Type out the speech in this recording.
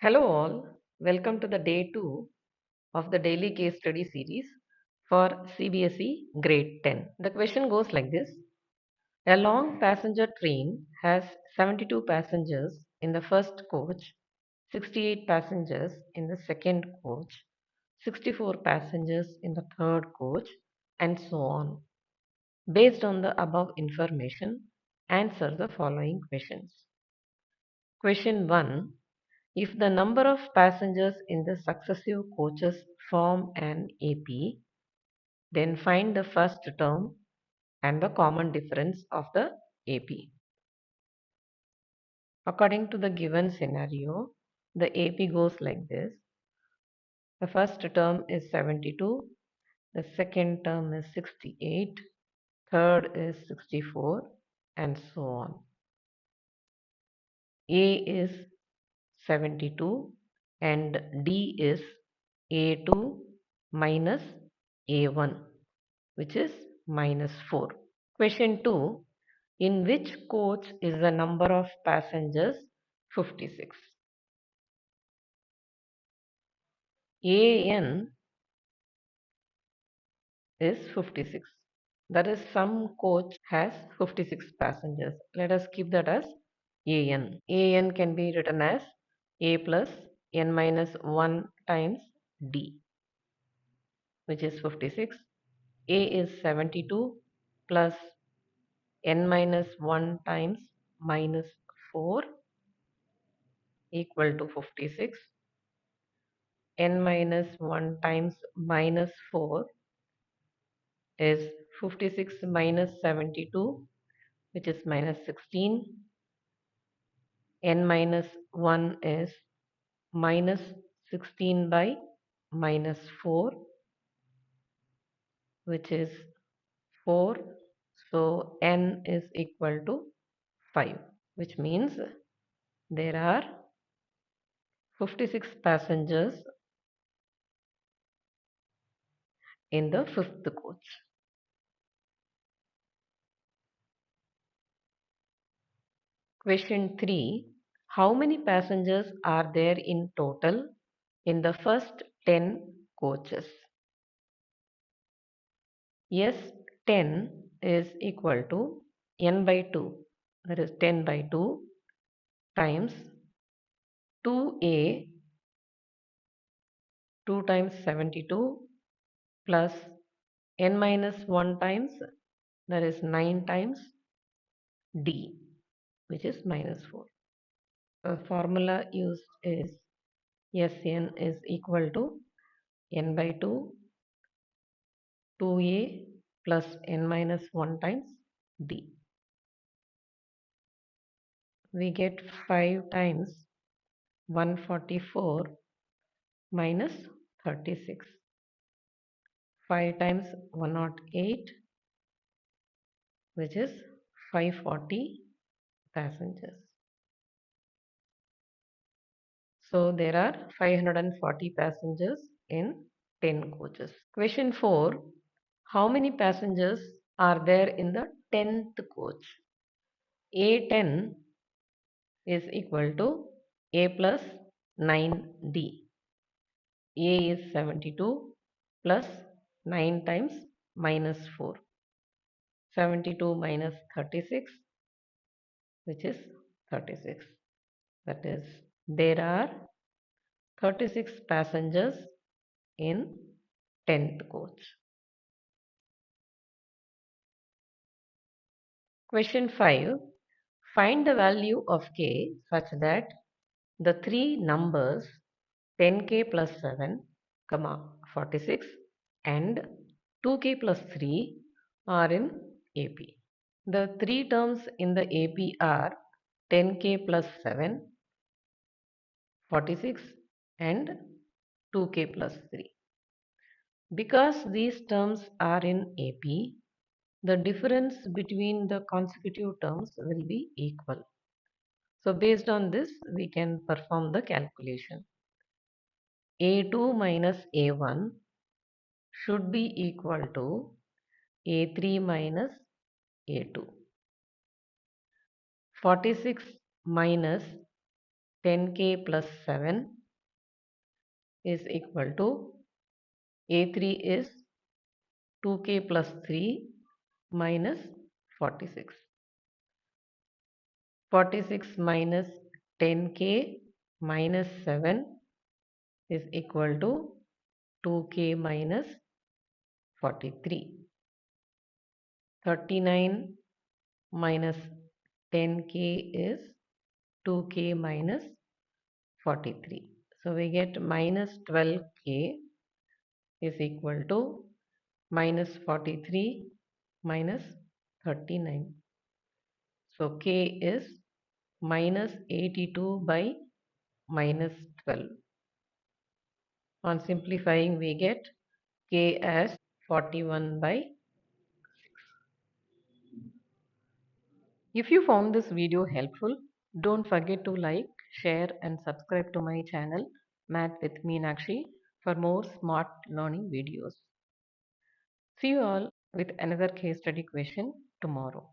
Hello, all. Welcome to the day 2 of the daily case study series for CBSE Grade 10. The question goes like this. A long passenger train has 72 passengers in the first coach, 68 passengers in the second coach, 64 passengers in the third coach, and so on. Based on the above information, answer the following questions. Question 1. If the number of passengers in the successive coaches form an AP, then find the first term and the common difference of the AP. According to the given scenario, the AP goes like this. The first term is 72, the second term is 68, third is 64, and so on. A is 72 and D is A2 minus A1, which is minus 4. Question 2. In which coach is the number of passengers 56? AN is 56. That is, some coach has 56 passengers. Let us keep that as AN. AN can be written as A plus N minus 1 times D, which is 56. A is 72 plus N minus 1 times minus 4 equal to 56. N minus 1 times minus 4 is 56 minus 72, which is minus 16. N minus 1 is minus 16 by minus 4, which is 4. So N is equal to 5, which means there are 56 passengers in the fifth coach. Question 3. How many passengers are there in total in the first 10 coaches? Yes, 10 is equal to n by 2. That is 10 by 2 times 2a, 2 times 72 plus n minus 1 times, that is 9 times d, which is minus 4. The formula used is Sn is equal to n by 2, 2a plus n minus 1 times d. We get 5 times 144 minus 36. 5 times 108, which is 540 passengers. So there are 540 passengers in 10 coaches. Question 4. How many passengers are there in the 10th coach? A10 is equal to A plus 9D. A is 72 plus 9 times minus 4. 72 minus 36, which is 36. That is, there are 36 passengers in 10th coach. Question 5. Find the value of k such that the three numbers 10k plus 7, 46 and 2k plus 3 are in AP. The three terms in the AP are 10k plus 7, 46 and 2k plus 3. Because these terms are in AP, the difference between the consecutive terms will be equal. So based on this, we can perform the calculation. A2 minus A1 should be equal to A3 minus A2. 46 minus 10k plus 7 is equal to A3 is 2k plus 3 minus 46. 46 minus 10k minus 7 is equal to 2k minus 43. 39 minus 10k is 2k minus 43. So we get minus 12k is equal to minus 43 minus 39. So k is minus 82 by minus 12. On simplifying, we get k as 41 by. If you found this video helpful, don't forget to like, share and subscribe to my channel Math with Meenakshi for more smart learning videos. See you all with another case study question tomorrow.